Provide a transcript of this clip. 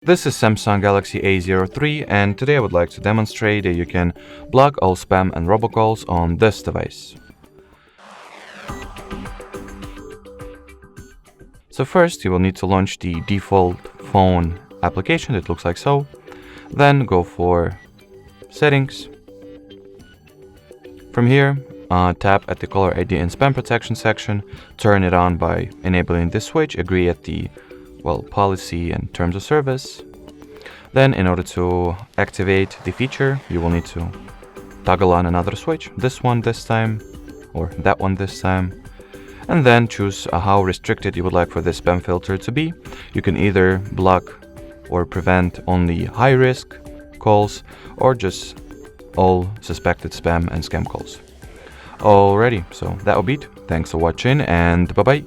This is Samsung Galaxy A03, and today I would like to demonstrate that you can block all spam and robocalls on this device. So first you will need to launch the default phone application. It looks like so. Then go for Settings. From here, tap at the Caller ID and Spam Protection section, turn it on by enabling this switch, agree at the policy and terms of service. Then in order to activate the feature, you will need to toggle on another switch, this one this time, or that one this time, and then choose how restricted you would like for this spam filter to be. You can either block or prevent only high-risk calls, or just all suspected spam and scam calls. Alrighty, so that'll be it. Thanks for watching, and bye-bye.